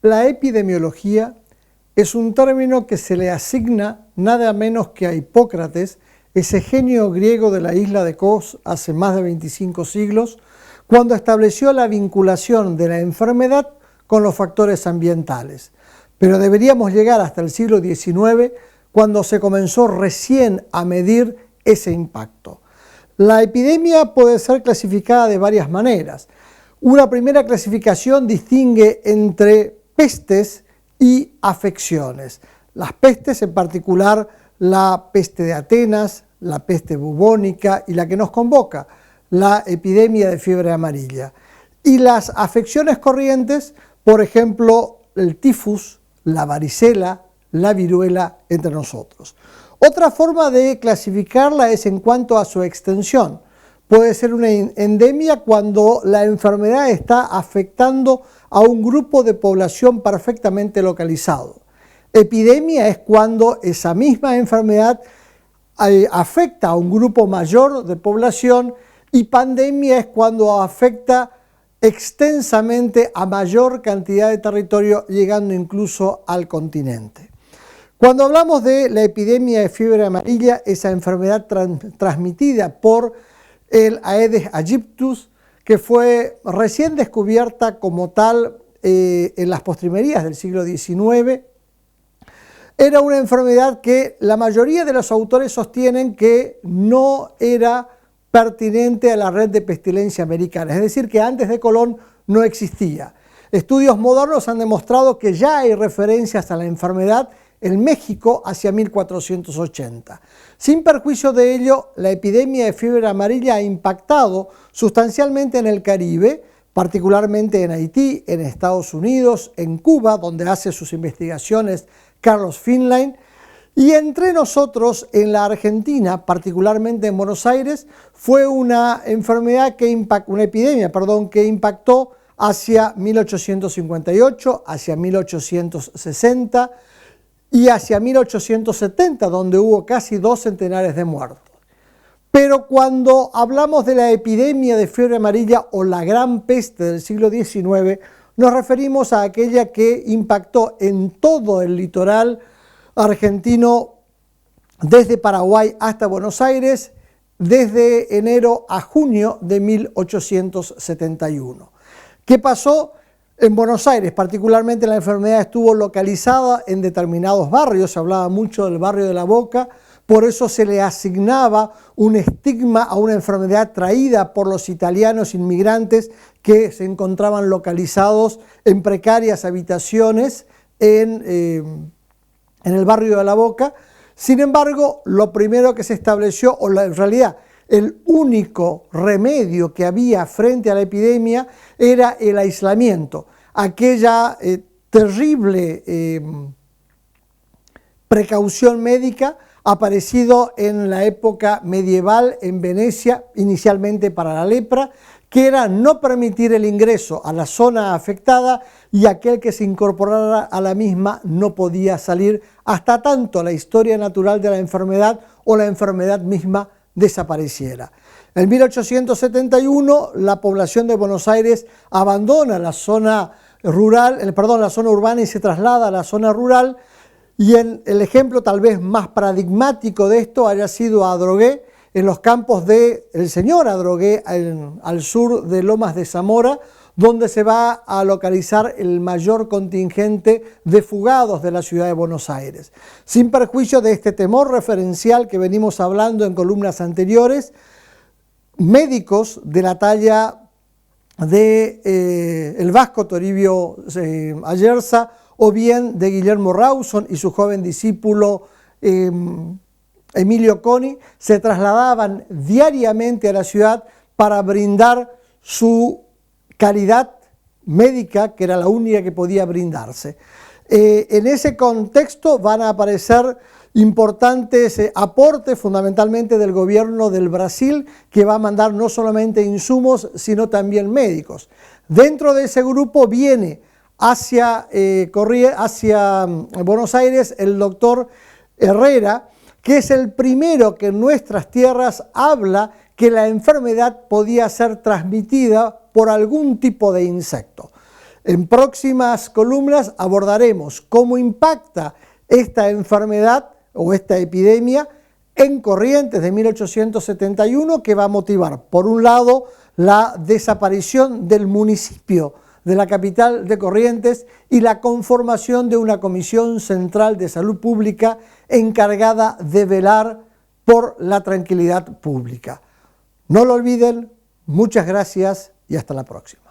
La epidemiología es un término que se le asigna nada menos que a Hipócrates, ese genio griego de la isla de Kos hace más de 25 siglos, cuando estableció la vinculación de la enfermedad con los factores ambientales. Pero deberíamos llegar hasta el siglo XIX, cuando se comenzó recién a medir ese impacto. La epidemia puede ser clasificada de varias maneras. Una primera clasificación distingue entre pestes y afecciones. Las pestes, en particular la peste de Atenas, la peste bubónica y la que nos convoca, la epidemia de fiebre amarilla. Y las afecciones corrientes, por ejemplo, el tifus, la varicela, la viruela, entre nosotros. Otra forma de clasificarla es en cuanto a su extensión. Puede ser una endemia cuando la enfermedad está afectando a un grupo de población perfectamente localizado. Epidemia es cuando esa misma enfermedad afecta a un grupo mayor de población, y pandemia es cuando afecta extensamente a mayor cantidad de territorio, llegando incluso al continente. Cuando hablamos de la epidemia de fiebre amarilla, esa enfermedad transmitida por el Aedes aegyptus, que fue recién descubierta como tal en las postrimerías del siglo XIX, era una enfermedad que la mayoría de los autores sostienen que no era pertinente a la red de pestilencia americana, es decir, que antes de Colón no existía. Estudios modernos han demostrado que ya hay referencias a la enfermedad en México hacia 1480. Sin perjuicio de ello, la epidemia de fiebre amarilla ha impactado sustancialmente en el Caribe, particularmente en Haití, en Estados Unidos, en Cuba, donde hace sus investigaciones Carlos Finlay, y entre nosotros en la Argentina, particularmente en Buenos Aires, fue una epidemia que impactó hacia 1858, hacia 1860 y hacia 1870, donde hubo casi 2 centenares de muertos. Pero cuando hablamos de la epidemia de fiebre amarilla o la gran peste del siglo XIX, nos referimos a aquella que impactó en todo el litoral argentino, desde Paraguay hasta Buenos Aires, desde enero a junio de 1871. ¿Qué pasó? En Buenos Aires, particularmente, la enfermedad estuvo localizada en determinados barrios, se hablaba mucho del barrio de La Boca, por eso se le asignaba un estigma a una enfermedad traída por los italianos inmigrantes que se encontraban localizados en precarias habitaciones en el barrio de La Boca. Sin embargo, lo primero que se estableció, en realidad el único remedio que había frente a la epidemia, era el aislamiento, aquella terrible precaución médica aparecido en la época medieval en Venecia, inicialmente para la lepra, que era no permitir el ingreso a la zona afectada, y aquel que se incorporara a la misma no podía salir hasta tanto la historia natural de la enfermedad o la enfermedad misma desapareciera. En 1871 la población de Buenos Aires abandona la zona urbana y se traslada a la zona rural, y el ejemplo tal vez más paradigmático de esto haya sido Adrogué, en los campos del señor Adrogué, al sur de Lomas de Zamora, donde se va a localizar el mayor contingente de fugados de la ciudad de Buenos Aires. Sin perjuicio de este temor referencial que venimos hablando en columnas anteriores, médicos de la talla de el vasco Toribio Ayerza, o bien de Guillermo Rawson y su joven discípulo Emilio Coni, se trasladaban diariamente a la ciudad para brindar su calidad médica, que era la única que podía brindarse. En ese contexto van a aparecer importantes aportes, fundamentalmente del gobierno del Brasil, que va a mandar no solamente insumos, sino también médicos. Dentro de ese grupo viene hacia Buenos Aires el doctor Herrera, que es el primero que en nuestras tierras habla que la enfermedad podía ser transmitida por algún tipo de insecto. En próximas columnas abordaremos cómo impacta esta enfermedad o esta epidemia en Corrientes de 1871, que va a motivar, por un lado, la desaparición del municipio de la capital de Corrientes y la conformación de una Comisión Central de Salud Pública encargada de velar por la tranquilidad pública. No lo olviden, muchas gracias y hasta la próxima.